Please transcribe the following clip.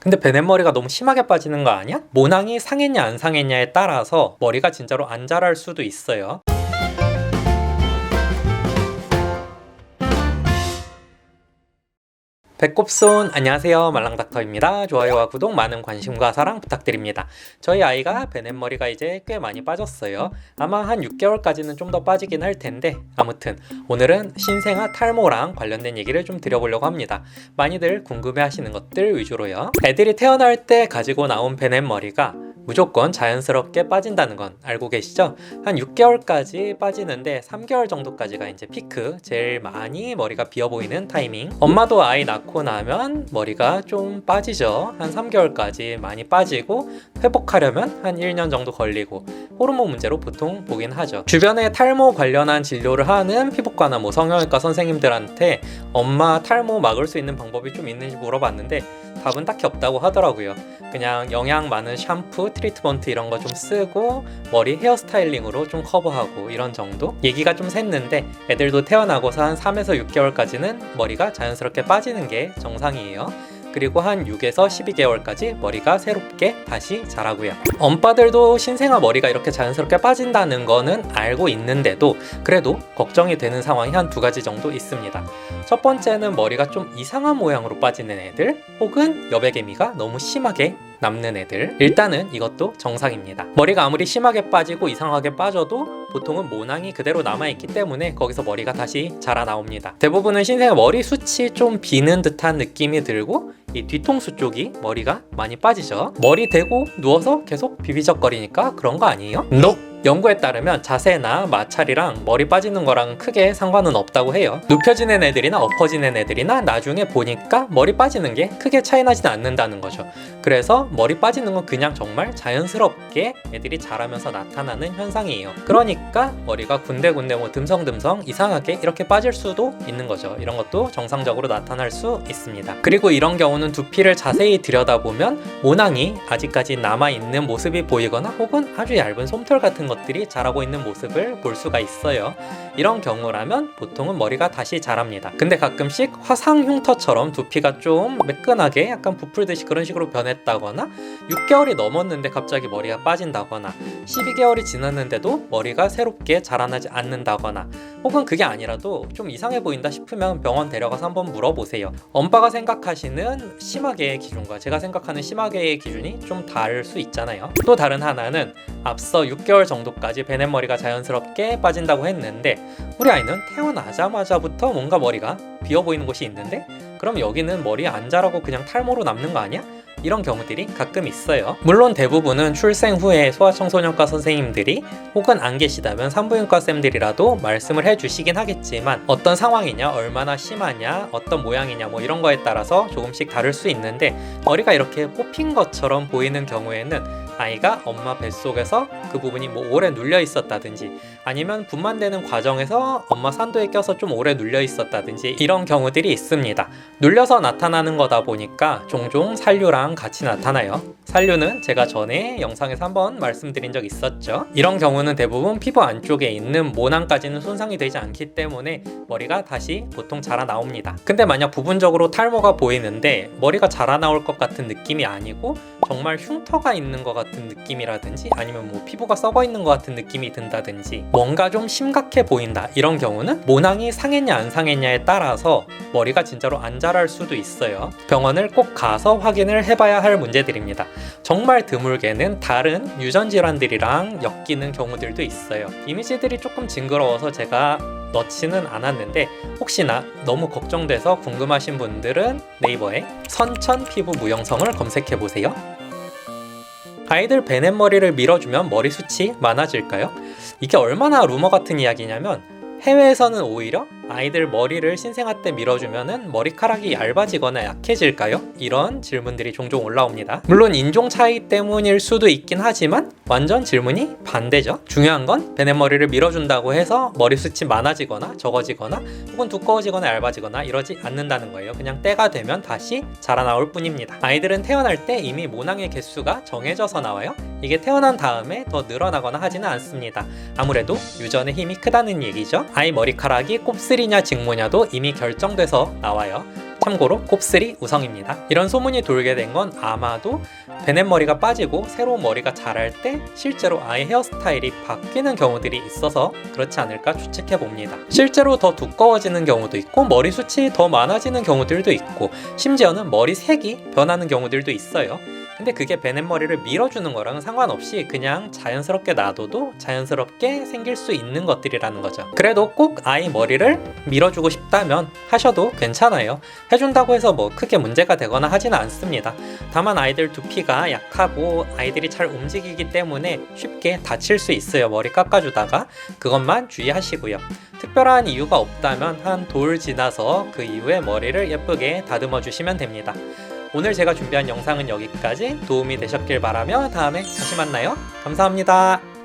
근데 베넷머리가 너무 심하게 빠지는 거 아니야? 모낭이 상했냐 안 상했냐에 따라서 머리가 진짜로 안 자랄 수도 있어요. 배꼽손 안녕하세요, 말랑닥터입니다. 좋아요와 구독 많은 관심과 사랑 부탁드립니다. 저희 아이가 베넷머리가 이제 꽤 많이 빠졌어요. 아마 한 6개월까지는 좀 더 빠지긴 할 텐데, 아무튼 오늘은 신생아 탈모랑 관련된 얘기를 좀 드려보려고 합니다. 많이들 궁금해 하시는 것들 위주로요. 애들이 태어날 때 가지고 나온 베넷머리가 무조건 자연스럽게 빠진다는 건 알고 계시죠? 한 6개월까지 빠지는데 3개월 정도까지가 이제 피크, 제일 많이 머리가 비어 보이는 타이밍. 엄마도 아이 낳고 나면 머리가 좀 빠지죠. 한 3개월까지 많이 빠지고 회복하려면 한 1년 정도 걸리고 호르몬 문제로 보통 보긴 하죠. 주변에 탈모 관련한 진료를 하는 피부과나 뭐 성형외과 선생님들한테 엄마 탈모 막을 수 있는 방법이 좀 있는지 물어봤는데 답은 딱히 없다고 하더라고요. 그냥 영양 많은 샴푸, 트리트먼트 이런 거 좀 쓰고 머리 헤어스타일링으로 좀 커버하고 이런 정도? 얘기가 좀 샜는데 애들도 태어나고서 한 3에서 6개월까지는 머리가 자연스럽게 빠지는 게 정상이에요. 그리고 한 6에서 12개월까지 머리가 새롭게 다시 자라고요. 엄빠들도 신생아 머리가 이렇게 자연스럽게 빠진다는 거는 알고 있는데도 그래도 걱정이 되는 상황이 한 2가지 정도 있습니다. 첫 번째는 머리가 좀 이상한 모양으로 빠지는 애들, 혹은 여백개미가 너무 심하게 남는 애들. 일단은 이것도 정상입니다. 머리가 아무리 심하게 빠지고 이상하게 빠져도 보통은 모낭이 그대로 남아있기 때문에 거기서 머리가 다시 자라나옵니다. 대부분은 신생아 머리 숱이 좀 비는 듯한 느낌이 들고 이 뒤통수 쪽이 머리가 많이 빠지죠. 머리 대고 누워서 계속 비비적거리니까 그런 거 아니에요? No! 연구에 따르면 자세나 마찰이랑 머리 빠지는 거랑 크게 상관은 없다고 해요. 눕혀지는 애들이나 엎어지는 애들이나 나중에 보니까 머리 빠지는 게 크게 차이 나지는 않는다는 거죠. 그래서 머리 빠지는 건 그냥 정말 자연스럽게 애들이 자라면서 나타나는 현상이에요. 그러니까 머리가 군데군데 뭐 듬성듬성 이상하게 이렇게 빠질 수도 있는 거죠. 이런 것도 정상적으로 나타날 수 있습니다. 그리고 이런 경우는 두피를 자세히 들여다보면 모낭이 아직까지 남아있는 모습이 보이거나 혹은 아주 얇은 솜털 같은 것들이 자라고 있는 모습을 볼 수가 있어요. 이런 경우라면 보통은 머리가 다시 자랍니다. 근데 가끔씩 화상 흉터처럼 두피가 좀 매끈하게 약간 부풀듯이 그런 식으로 변했다거나 6개월이 넘었는데 갑자기 머리가 빠진다거나 12개월이 지났는데도 머리가 새롭게 자라나지 않는다거나 혹은 그게 아니라도 좀 이상해 보인다 싶으면 병원 데려가서 한번 물어보세요. 엄빠가 생각하시는 심하게의 기준과 제가 생각하는 심하게의 기준이 좀 다를 수 있잖아요. 또 다른 하나는 앞서 6개월 정도까지 베넷머리가 자연스럽게 빠진다고 했는데 우리 아이는 태어나자마자부터 뭔가 머리가 비어 보이는 곳이 있는데 그럼 여기는 머리 안 자라고 그냥 탈모로 남는 거 아니야? 이런 경우들이 가끔 있어요. 물론 대부분은 출생 후에 소아청소년과 선생님들이 혹은 안 계시다면 산부인과 쌤들이라도 말씀을 해주시긴 하겠지만 어떤 상황이냐, 얼마나 심하냐, 어떤 모양이냐 뭐 이런 거에 따라서 조금씩 다를 수 있는데 머리가 이렇게 뽑힌 것처럼 보이는 경우에는 아이가 엄마 뱃속에서 그 부분이 뭐 오래 눌려 있었다든지 아니면 분만되는 과정에서 엄마 산도에 껴서 좀 오래 눌려 있었다든지 이런 경우들이 있습니다. 눌려서 나타나는 거다 보니까 종종 산류랑 같이 나타나요. 산류는 제가 전에 영상에서 한번 말씀드린 적 있었죠. 이런 경우는 대부분 피부 안쪽에 있는 모낭까지는 손상이 되지 않기 때문에 머리가 다시 보통 자라나옵니다. 근데 만약 부분적으로 탈모가 보이는데 머리가 자라나올 것 같은 느낌이 아니고 정말 흉터가 있는 것 같은 느낌이라든지 아니면 뭐 피부가 썩어 있는 것 같은 느낌이 든다든지 뭔가 좀 심각해 보인다 이런 경우는 모낭이 상했냐 안 상했냐에 따라서 머리가 진짜로 안 자랄 수도 있어요. 병원을 꼭 가서 확인을 해봐야 할 문제들입니다. 정말 드물게는 다른 유전 질환들이랑 엮이는 경우들도 있어요. 이미지들이 조금 징그러워서 제가 넣지는 않았는데 혹시나 너무 걱정돼서 궁금하신 분들은 네이버에 선천 피부 무형성을 검색해보세요. 아이들 베넷머리를 밀어주면 머리숱이 많아질까요? 이게 얼마나 루머 같은 이야기냐면 해외에서는 오히려 아이들 머리를 신생아 때 밀어주면은 머리카락이 얇아지거나 약해질까요? 이런 질문들이 종종 올라옵니다. 물론 인종 차이 때문일 수도 있긴 하지만 완전 질문이 반대죠. 중요한 건 베넷머리를 밀어준다고 해서 머리숱이 많아지거나 적어지거나 혹은 두꺼워지거나 얇아지거나 이러지 않는다는 거예요. 그냥 때가 되면 다시 자라나올 뿐입니다. 아이들은 태어날 때 이미 모낭의 개수가 정해져서 나와요. 이게 태어난 다음에 더 늘어나거나 하지는 않습니다. 아무래도 유전의 힘이 크다는 얘기죠. 아이 머리카락이 곱슬이냐 직모냐도 이미 결정돼서 나와요. 참고로 곱슬이 우성입니다. 이런 소문이 돌게 된 건 아마도 베넷 머리가 빠지고 새로운 머리가 자랄 때 실제로 아이 헤어스타일이 바뀌는 경우들이 있어서 그렇지 않을까 추측해 봅니다. 실제로 더 두꺼워지는 경우도 있고 머리숱이 더 많아지는 경우들도 있고 심지어는 머리 색이 변하는 경우들도 있어요. 근데 그게 베넷 머리를 밀어주는 거랑 상관없이 그냥 자연스럽게 놔둬도 자연스럽게 생길 수 있는 것들이라는 거죠. 그래도 꼭 아이 머리를 밀어주고 싶다면 하셔도 괜찮아요. 해준다고 해서 뭐 크게 문제가 되거나 하지는 않습니다. 다만 아이들 두피가 약하고 아이들이 잘 움직이기 때문에 쉽게 다칠 수 있어요. 머리 깎아주다가 그것만 주의하시고요. 특별한 이유가 없다면 한 돌 지나서 그 이후에 머리를 예쁘게 다듬어 주시면 됩니다. 오늘 제가 준비한 영상은 여기까지. 도움이 되셨길 바라며 다음에 다시 만나요. 감사합니다.